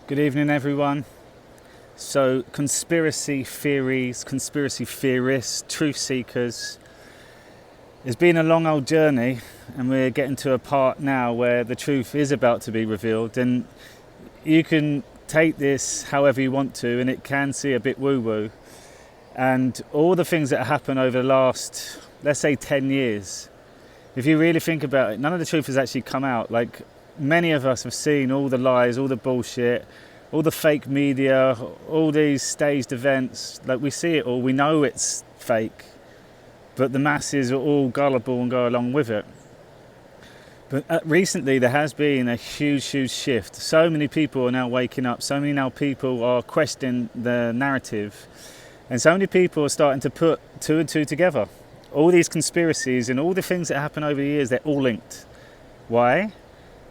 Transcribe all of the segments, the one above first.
Good evening, everyone. So, conspiracy theories, conspiracy theorists, truth seekers. It's been a long old journey, and we're getting to a part now where the truth is about to be revealed. And you can take this however you want to, and it can seem a bit woo-woo. And all the things that happen over the last, let's say, 10 years, if you really think about it, none of the truth has actually come out. Like, many of us have seen all the lies, all the bullshit, all the fake media, all these staged events. Like, we see it all, we know it's fake, but the masses are all gullible and go along with it. But recently there has been a huge shift. So many people are now waking up, so many now people are questioning the narrative, and so many people are starting to put two and two together. All these conspiracies and all the things that happen over the years, they're all linked. Why?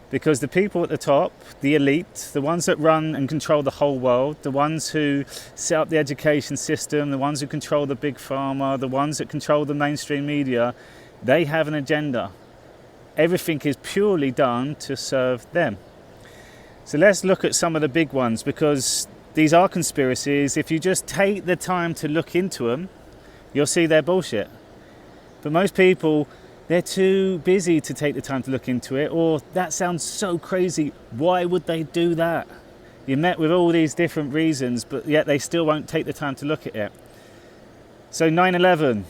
Because the people at the top, the elite, the ones that run and control the whole world, the ones who set up the education system, the ones who control the big pharma, the ones that control the mainstream media, they have an agenda. Everything is purely done to serve them. So let's look at some of the big ones, because these are conspiracies. If you just take the time to look into them, you'll see they're bullshit. But most people, they're too busy to take the time to look into it, or that sounds so crazy, why would they do that? You're met with all these different reasons, but yet they still won't take the time to look at it. So 9/11,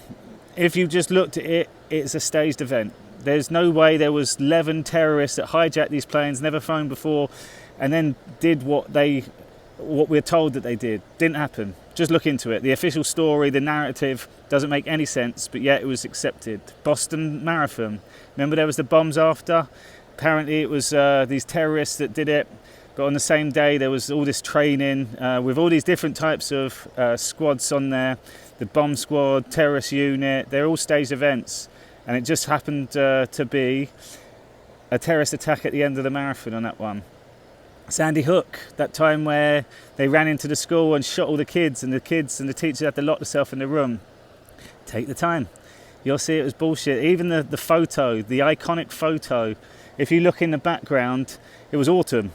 if you just looked at it, it's a staged event. There's no way there was 11 terrorists that hijacked these planes, never flown before, and then did what we're told that they did. Didn't happen. Just look into it. The official story, the narrative doesn't make any sense, but yet it was accepted. Boston Marathon. Remember there was the bombs after? Apparently it was these terrorists that did it, but on the same day there was all this training with all these different types of squads on there. The bomb squad, terrorist unit, they're all staged events. And it just happened to be a terrorist attack at the end of the marathon on that one. Sandy Hook, that time where they ran into the school and shot all the kids and the teachers had to lock themselves in the room. Take the time. You'll see it was bullshit. Even the photo, the iconic photo, if you look in the background, it was autumn.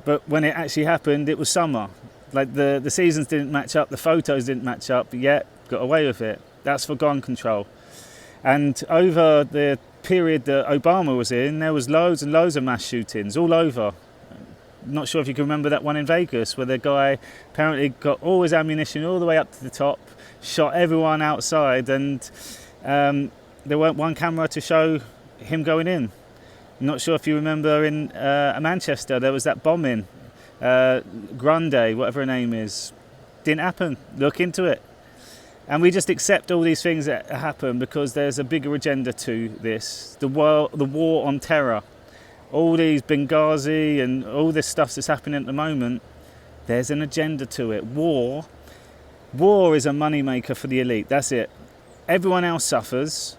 But when it actually happened, it was summer. Like the seasons didn't match up, the photos didn't match up, but yet got away with it. That's for gun control. And over the period that Obama was in, there was loads and loads of mass shootings all over. Not sure if you can remember that one in Vegas where the guy apparently got all his ammunition all the way up to the top, shot everyone outside, and there weren't one camera to show him going in. I'm not sure if you remember in Manchester there was that bombing, Grande, whatever her name is. Didn't happen. Look into it. And we just accept all these things that happen because there's a bigger agenda to this. The war on terror. All these Benghazi and all this stuff that's happening at the moment, there's an agenda to it. War is a moneymaker for the elite. That's it. Everyone else suffers.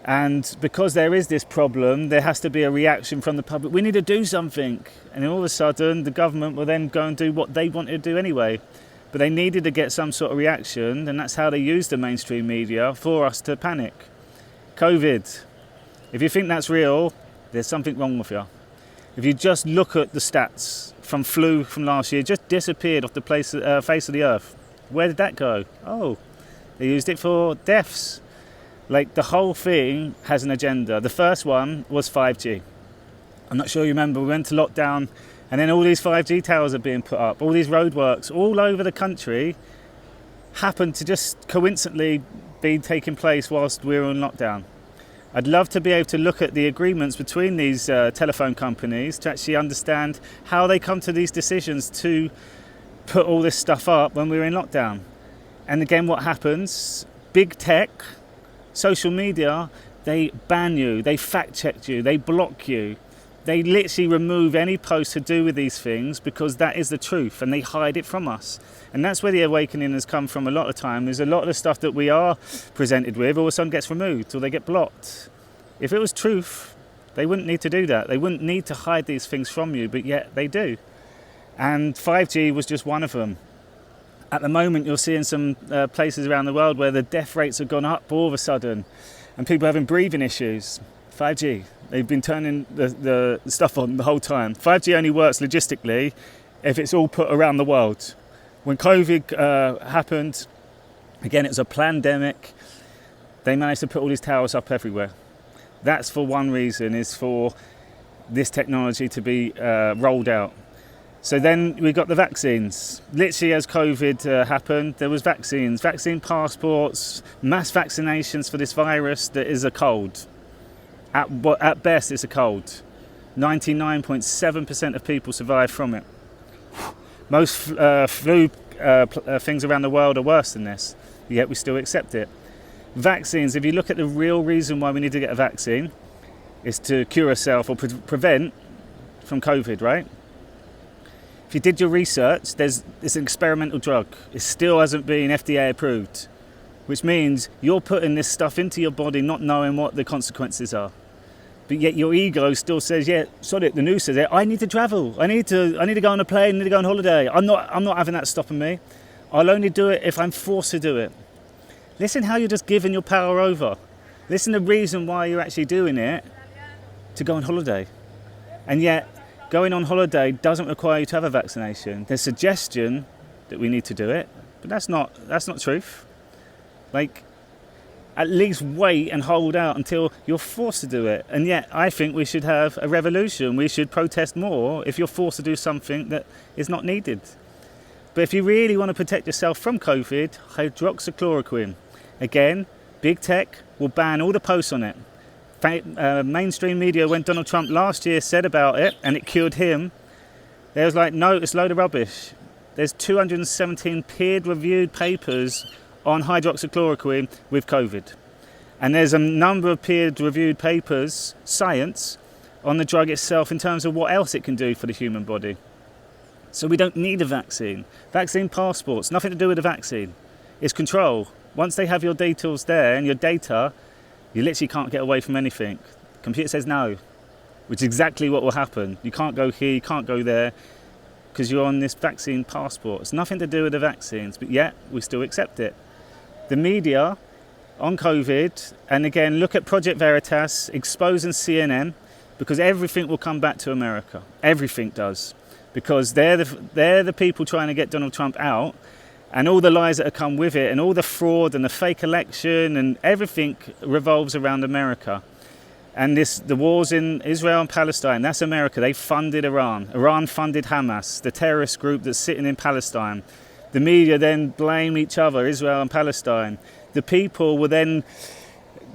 And because there is this problem, there has to be a reaction from the public. We need to do something. And then all of a sudden, the government will then go and do what they wanted to do anyway. But they needed to get some sort of reaction, and that's how they used the mainstream media for us to panic. COVID. If you think that's real, there's something wrong with you. If you just look at the stats from flu from last year, it just disappeared off the face of the earth. Where did that go? Oh, they used it for deaths. Like, the whole thing has an agenda. The first one was 5G. I'm not sure you remember, we went to lockdown, and then all these 5G towers are being put up. All these roadworks all over the country happened to just coincidentally be taking place whilst we were on lockdown. I'd love to be able to look at the agreements between these telephone companies to actually understand how they come to these decisions to put all this stuff up when we were in lockdown. And again, what happens? Big tech, social media, they ban you, they fact check you, they block you. They literally remove any post to do with these things because that is the truth, and they hide it from us. And that's where the awakening has come from a lot of time. There's a lot of the stuff that we are presented with all of a sudden gets removed or they get blocked. If it was truth, they wouldn't need to do that. They wouldn't need to hide these things from you, but yet they do. And 5G was just one of them. At the moment, you're seeing some places around the world where the death rates have gone up all of a sudden, and people having breathing issues. 5G. They've been turning the stuff on the whole time. 5G only works logistically if it's all put around the world. When COVID happened, again, it was a pandemic. They managed to put all these towers up everywhere. That's for one reason, is for this technology to be rolled out. So then we got the vaccines. Literally as COVID happened, there was vaccines, vaccine passports, mass vaccinations for this virus that is a cold. At best, it's a cold. 99.7% of people survive from it. Most flu things around the world are worse than this, yet we still accept it. Vaccines, if you look at the real reason why we need to get a vaccine, is to cure ourselves or prevent from COVID, right? If you did your research, it's an experimental drug. It still hasn't been FDA approved, which means you're putting this stuff into your body not knowing what the consequences are. But yet your ego still says, yeah, sorry, the news says it, I need to travel. I need to go on a plane, I need to go on holiday. I'm not having that stopping me. I'll only do it if I'm forced to do it. Listen how you're just giving your power over. Listen to the reason why you're actually doing it, to go on holiday. And yet, going on holiday doesn't require you to have a vaccination. There's suggestion that we need to do it, but that's not truth. Like, at least wait and hold out until you're forced to do it. And yet, I think we should have a revolution. We should protest more if you're forced to do something that is not needed. But if you really want to protect yourself from COVID, hydroxychloroquine. Again, big tech will ban all the posts on it. Mainstream media, when Donald Trump last year said about it and it cured him, they was like, no, it's a load of rubbish. There's 217 peer-reviewed papers on hydroxychloroquine with COVID. And there's a number of peer-reviewed papers, science, on the drug itself in terms of what else it can do for the human body. So we don't need a vaccine. Vaccine passports, nothing to do with the vaccine. It's control. Once they have your details there and your data, you literally can't get away from anything. The computer says no, which is exactly what will happen. You can't go here, you can't go there, because you're on this vaccine passport. It's nothing to do with the vaccines, but yet we still accept it. The media on COVID, and again, look at Project Veritas exposing CNN, because everything will come back to America. Everything does. Because they're the people trying to get Donald Trump out, and all the lies that have come with it, and all the fraud and the fake election, and everything revolves around America. And the wars in Israel and Palestine, that's America. They funded Iran. Iran funded Hamas, the terrorist group that's sitting in Palestine. The media then blame each other, Israel and Palestine. The people will then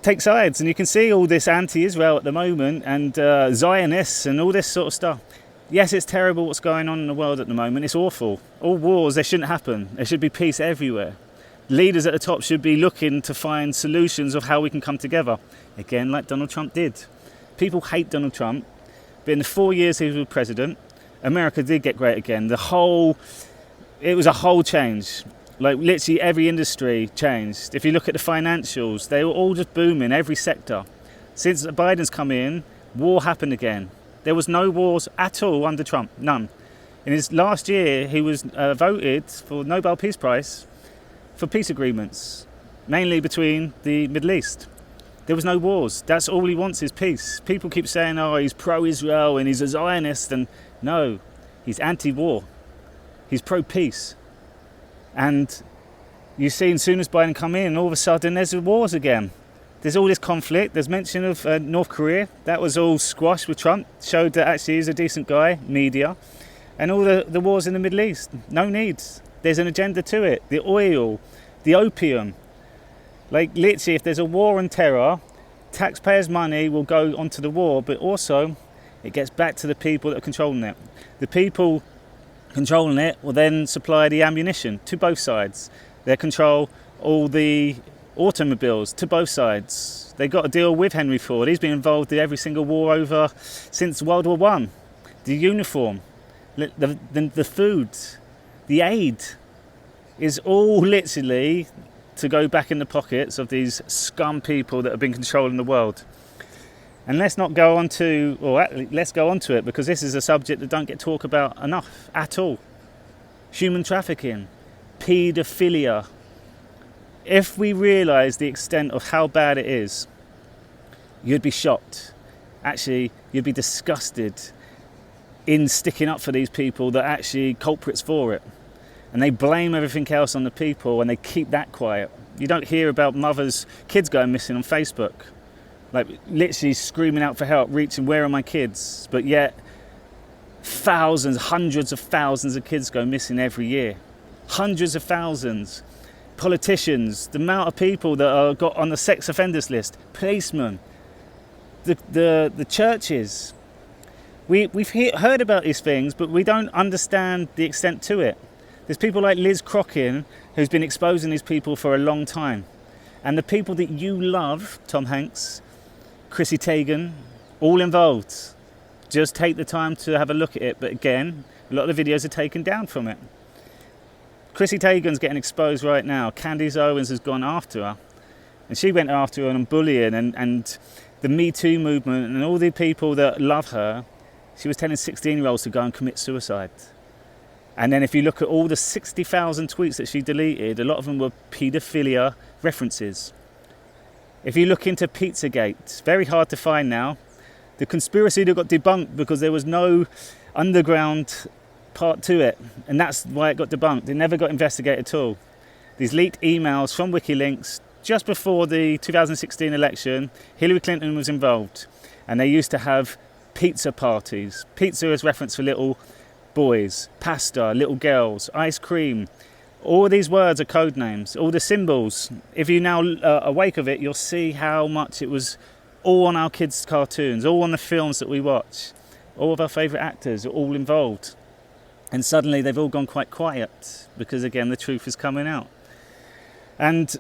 take sides, and you can see all this anti-Israel at the moment, and Zionists and all this sort of stuff. Yes, it's terrible what's going on in the world at the moment. It's awful. All wars, they shouldn't happen. There should be peace everywhere. Leaders at the top should be looking to find solutions of how we can come together. Again, like Donald Trump did. People hate Donald Trump, but in the 4 years he was president, America did get great again. It was a whole change. Like literally every industry changed. If you look at the financials, they were all just booming, every sector. Since Biden's come in, war happened again. There was no wars at all under Trump, none. In his last year, he was voted for Nobel Peace Prize for peace agreements, mainly between the Middle East. There was no wars. That's all he wants is peace. People keep saying, oh, he's pro-Israel and he's a Zionist. And no, he's anti-war. He's pro-peace. And you've seen, as soon as Biden come in, all of a sudden there's wars again. There's all this conflict. There's mention of North Korea. That was all squashed with Trump. Showed that actually he's a decent guy, media. And all the wars in the Middle East. No needs. There's an agenda to it. The oil, the opium. Like literally, if there's a war on terror, taxpayers' money will go onto the war, but also it gets back to the people that are controlling it. The people controlling it will then supply the ammunition to both sides. They control all the automobiles to both sides. They got a deal with Henry Ford. He's been involved in every single war over since World War I. The uniform, the food, the aid is all literally to go back in the pockets of these scum people that have been controlling the world. And let's go on to it, because this is a subject that don't get talked about enough at all. Human trafficking, paedophilia. If we realise the extent of how bad it is, you'd be shocked. Actually, you'd be disgusted. in sticking up for these people that are actually culprits for it. And they blame everything else on the people, and they keep that quiet. You don't hear about kids going missing on Facebook, like literally screaming out for help, reaching, where are my kids? But yet hundreds of thousands of kids go missing every year. Hundreds of thousands. Politicians, the amount of people that are got on the sex offenders list, policemen, the churches. We've heard about these things, but we don't understand the extent to it. There's people like Liz Crokin, who's been exposing these people for a long time. And the people that you love, Tom Hanks, Chrissy Teigen, all involved. Just take the time to have a look at it. But again, a lot of the videos are taken down from it. Chrissy Teigen's getting exposed right now. Candace Owens has gone after her. And she went after her on bullying and the Me Too movement and all the people that love her. She was telling 16-year-olds to go and commit suicide. And then if you look at all the 60,000 tweets that she deleted, a lot of them were paedophilia references. If you look into Pizzagate, it's very hard to find now. The conspiracy that got debunked because there was no underground part to it. And that's why it got debunked. It never got investigated at all. These leaked emails from WikiLeaks just before the 2016 election, Hillary Clinton was involved. And they used to have pizza parties. Pizza is reference for little boys, pasta, little girls, ice cream. All these words are code names, all the symbols. If you now awake of it, you'll see how much it was all on our kids' cartoons, all on the films that we watch. All of our favourite actors are all involved. And suddenly they've all gone quite quiet because, again, the truth is coming out. And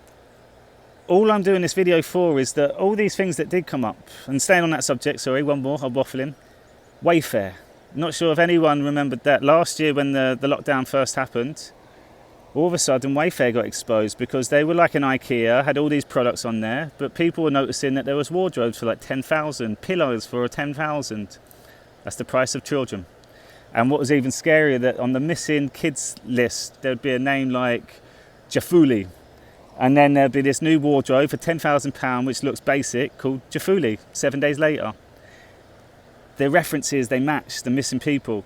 all I'm doing this video for is that all these things that did come up, and staying on that subject, sorry, one more, I'm waffling, Wayfair. Not sure if anyone remembered that. Last year when the lockdown first happened, all of a sudden Wayfair got exposed because they were like an IKEA, had all these products on there, but people were noticing that there was wardrobes for like 10,000, pillows for 10,000. That's the price of children. And what was even scarier, that on the missing kids list, there'd be a name like Jafuli. And then there'd be this new wardrobe for £10,000, which looks basic, called Jafuli, 7 days later. Their references, they match the missing people.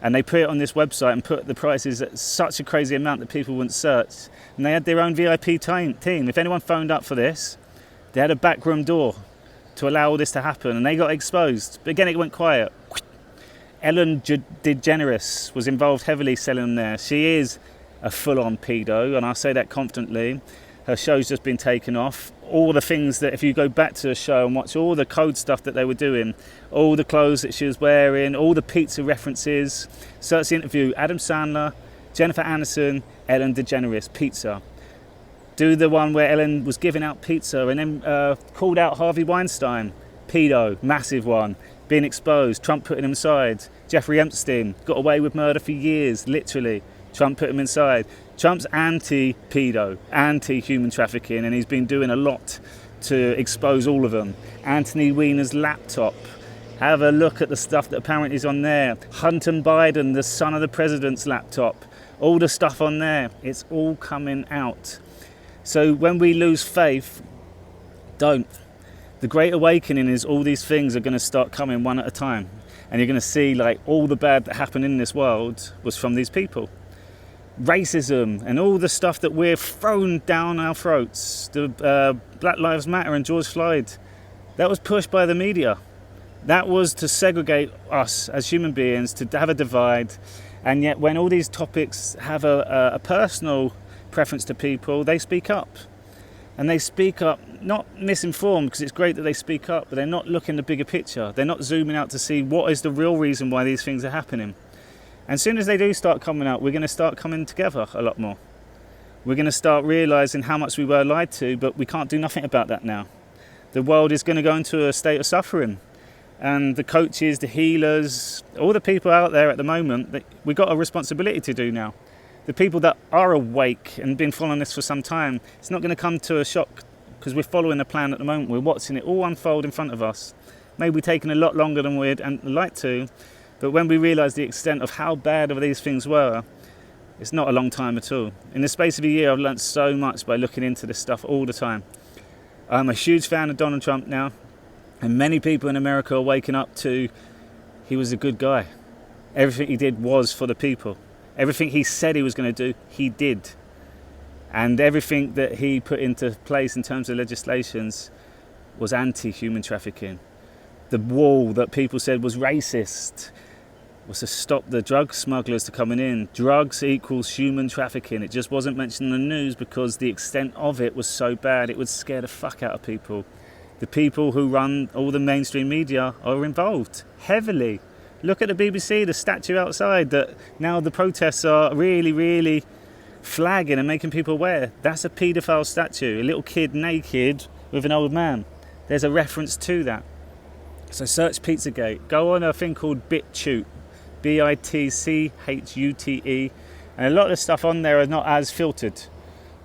And they put it on this website and put the prices at such a crazy amount that people wouldn't search. And they had their own VIP team. If anyone phoned up for this, they had a backroom door to allow all this to happen. And they got exposed. But again, it went quiet. Ellen DeGeneres was involved heavily selling them there. She is a full-on pedo, and I say that confidently. Her show's just been taken off. All the things that, if you go back to the show and watch all the code stuff that they were doing, all the clothes that she was wearing, all the pizza references, search the interview, Adam Sandler, Jennifer Aniston, Ellen DeGeneres, pizza. Do the one where Ellen was giving out pizza and then called out Harvey Weinstein, pedo, massive one, being exposed, Trump putting him aside. Jeffrey Epstein got away with murder for years, literally. Trump put him inside. Trump's anti-pedo, anti-human trafficking, and he's been doing a lot to expose all of them. Anthony Weiner's laptop. Have a look at the stuff that apparently is on there. Hunter Biden, the son of the president's laptop. All the stuff on there. It's all coming out. So when we lose faith, don't. The Great Awakening is all these things are going to start coming one at a time. And you're going to see like all the bad that happened in this world was from these people. Racism and all the stuff that we're thrown down our throats, the Black Lives Matter and George Floyd, that was pushed by the media. That was to segregate us as human beings, to have a divide. And yet when all these topics have a personal preference to people, they speak up. And they speak up, not misinformed, because it's great that they speak up, but they're not looking at the bigger picture. They're not zooming out to see what is the real reason why these things are happening. And as soon as they do start coming out, we're going to start coming together a lot more. We're going to start realising how much we were lied to, but we can't do nothing about that now. The world is going to go into a state of suffering. And the coaches, the healers, all the people out there at the moment, we've got a responsibility to do now. The people that are awake and been following this for some time, it's not going to come to a shock because we're following the plan at the moment. We're watching it all unfold in front of us. Maybe taking a lot longer than we'd like to, but when we realise the extent of how bad of these things were, it's not a long time at all. In the space of a year, I've learnt so much by looking into this stuff all the time. I'm a huge fan of Donald Trump now, and many people in America are waking up to he was a good guy. Everything he did was for the people. Everything he said he was going to do, he did. And everything that he put into place in terms of legislations was anti-human trafficking. The wall that people said was racist was to stop the drug smugglers to coming in. Drugs equals human trafficking. It just wasn't mentioned in the news because the extent of it was so bad, it would scare the fuck out of people. The people who run all the mainstream media are involved heavily. Look at the BBC, the statue outside that now the protests are really flagging and making people aware. That's a paedophile statue, a little kid naked with an old man. There's a reference to that. So search Pizzagate. Go on a thing called BitChute, BITCHUTE, and a lot of the stuff on there are not as filtered,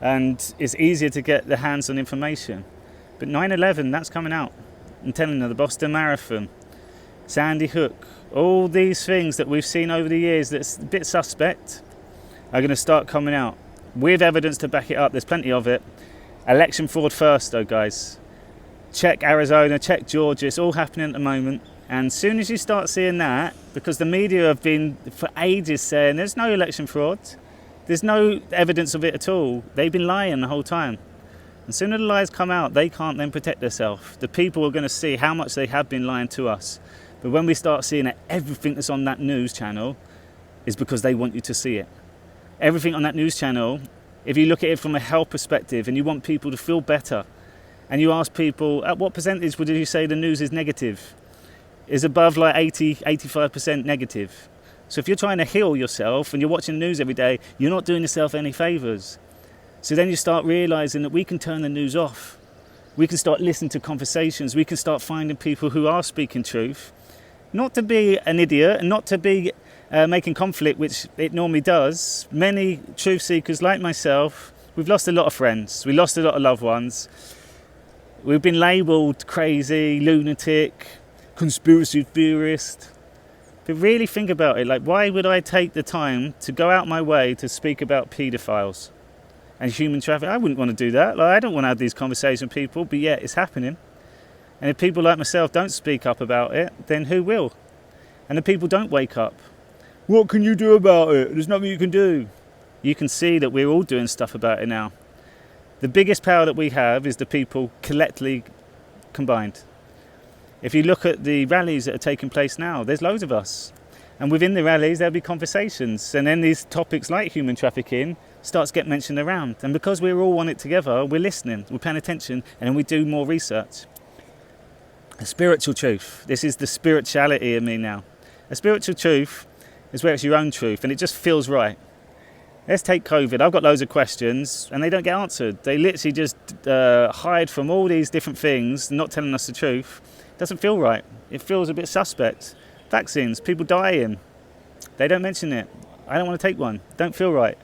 and it's easier to get the hands on information. But 9/11, that's coming out. I'm telling you, the Boston Marathon, Sandy Hook, all these things that we've seen over the years that's a bit suspect are going to start coming out with evidence to back it up. There's plenty of it. Election fraud first though, guys. Check Arizona, check Georgia, it's all happening at the moment. And as soon as you start seeing that, because the media have been for ages saying there's no election fraud, there's no evidence of it at all, they've been lying the whole time. And soon as the lies come out, they can't then protect themselves. The people are going to see how much they have been lying to us. But when we start seeing that everything that's on that news channel is because they want you to see it. Everything on that news channel, if you look at it from a health perspective and you want people to feel better, and you ask people, at what percentage would you say the news is negative? Is above like 85% negative. So if you're trying to heal yourself and you're watching the news every day, you're not doing yourself any favours. So then you start realising that we can turn the news off. We can start listening to conversations. We can start finding people who are speaking truth. Not to be an idiot and not to be making conflict, which it normally does. Many truth seekers like myself, we've lost a lot of friends. We lost a lot of loved ones. We've been labelled crazy, lunatic, conspiracy theorist. But really think about it, like why would I take the time to go out my way to speak about paedophiles and human trafficking? I wouldn't want to do that. Like, I don't want to have these conversations with people, but yet it's happening. And if people like myself don't speak up about it, then who will? And the people don't wake up. What can you do about it? There's nothing you can do. You can see that we're all doing stuff about it now. The biggest power that we have is the people collectively combined. If you look at the rallies that are taking place now, there's loads of us. And within the rallies, there'll be conversations. And then these topics like human trafficking starts getting mentioned around. And because we're all on it together, we're listening, we're paying attention, and then we do more research. A spiritual truth. This is the spirituality of me now. A spiritual truth is where it's your own truth, and it just feels right. Let's take COVID. I've got loads of questions, and they don't get answered. They literally just hide from all these different things, not telling us the truth. It doesn't feel right. It feels a bit suspect. Vaccines, people dying. They don't mention it. I don't want to take one. Don't feel right.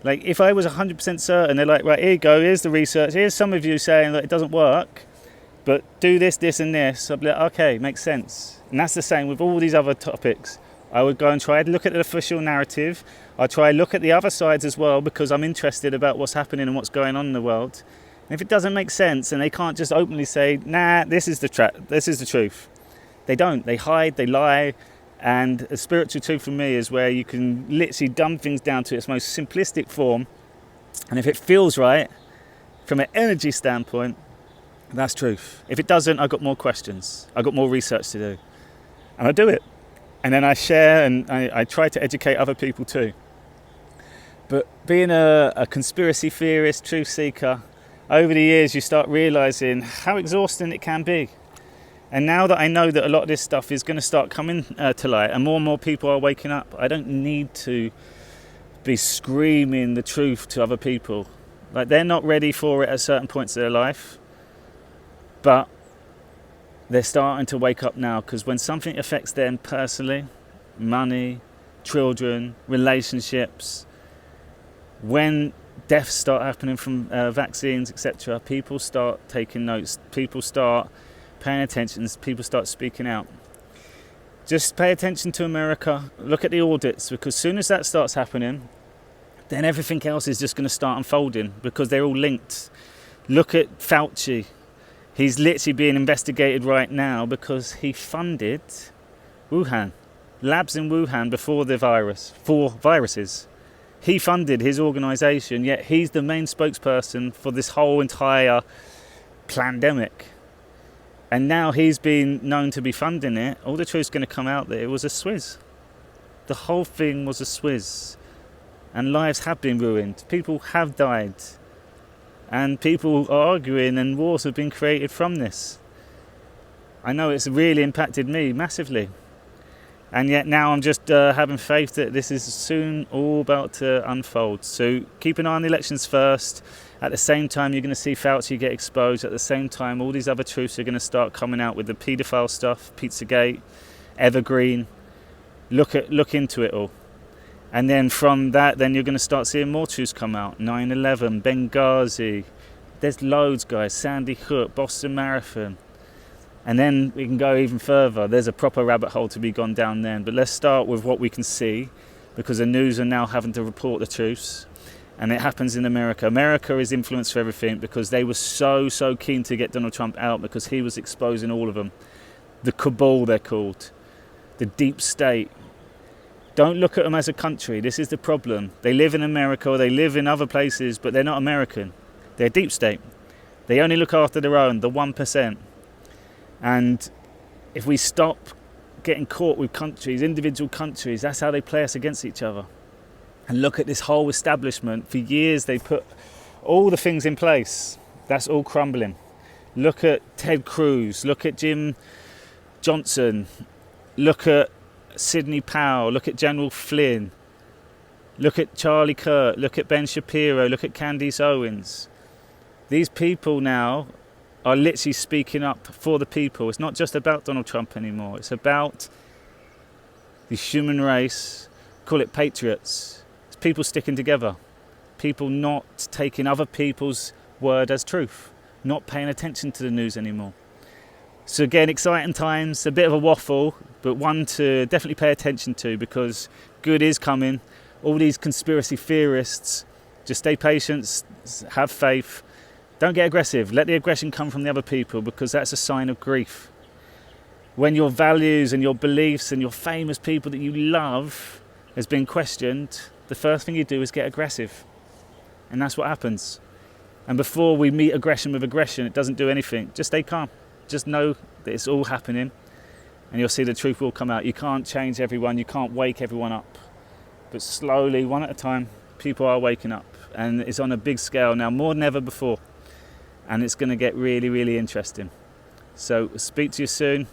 Like, if I was 100% certain, they're like, right, here you go, here's the research. Here's some of you saying that it doesn't work, but do this, this, and this. I'd be like, okay, makes sense. And that's the same with all these other topics. I would go and try to look at the official narrative. I'd try to look at the other sides as well because I'm interested about what's happening and what's going on in the world. And if it doesn't make sense and they can't just openly say, nah, this is the truth. They don't. They hide, they lie. And a spiritual truth for me is where you can literally dumb things down to its most simplistic form. And if it feels right, from an energy standpoint, that's truth. If it doesn't, I've got more questions. I've got more research to do. And I do it. And then I share and I try to educate other people too. But being a conspiracy theorist, truth seeker, over the years you start realising how exhausting it can be. And now that I know that a lot of this stuff is going to start coming to light and more people are waking up, I don't need to be screaming the truth to other people. Like, they're not ready for it at certain points of their life. But they're starting to wake up now, because when something affects them personally, money, children, relationships, when deaths start happening from vaccines, etc., people start taking notes, people start paying attention, people start speaking out. Just pay attention to America, look at the audits, because as soon as that starts happening, then everything else is just going to start unfolding, because they're all linked. Look at Fauci. He's literally being investigated right now because he funded Wuhan. labs in Wuhan before the virus, for viruses. He funded his organisation, yet he's the main spokesperson for this whole entire pandemic. And now he's been known to be funding it. All the truth's going to come out that it was a swizz. The whole thing was a swizz. And lives have been ruined. People have died. And people are arguing, and wars have been created from this. I know it's really impacted me massively. And yet now I'm just having faith that this is soon all about to unfold. So keep an eye on the elections first. At the same time, you're going to see Fauci get exposed. At the same time, all these other truths are going to start coming out with the paedophile stuff, Pizzagate, Evergreen. Look into it all. And then from that, then you're going to start seeing more truths come out. 9/11, Benghazi. There's loads, guys. Sandy Hook, Boston Marathon. And then we can go even further. There's a proper rabbit hole to be gone down then. But let's start with what we can see, because the news are now having to report the truths. And it happens in America. America is influenced for everything because they were so keen to get Donald Trump out because he was exposing all of them. The cabal, they're called. The deep state. Don't look at them as a country. This is the problem. They live in America or they live in other places, but they're not American. They're deep state. They only look after their own, the 1%. And if we stop getting caught with countries, individual countries, that's how they play us against each other. And look at this whole establishment. For years they put all the things in place. That's all crumbling. Look at Ted Cruz. Look at Jim Johnson. Look at Sidney Powell. Look at General Flynn. Look at Charlie Kirk. Look at Ben Shapiro. Look at Candace Owens. These people now are literally speaking up for the people. It's not just about Donald Trump anymore. It's about the human race. Call it patriots. It's people sticking together. People not taking other people's word as truth. Not paying attention to the news anymore. So again, exciting times, a bit of a waffle, but one to definitely pay attention to because good is coming. All these conspiracy theorists, just stay patient, have faith. Don't get aggressive. Let the aggression come from the other people because that's a sign of grief. When your values and your beliefs and your famous people that you love has been questioned, the first thing you do is get aggressive. And that's what happens. And before we meet aggression with aggression, it doesn't do anything. Just stay calm. Just know that it's all happening and you'll see the truth will come out. You can't change everyone. You can't wake everyone up. But slowly, one at a time, people are waking up. And it's on a big scale now, more than ever before. And it's going to get really, really interesting. So speak to you soon.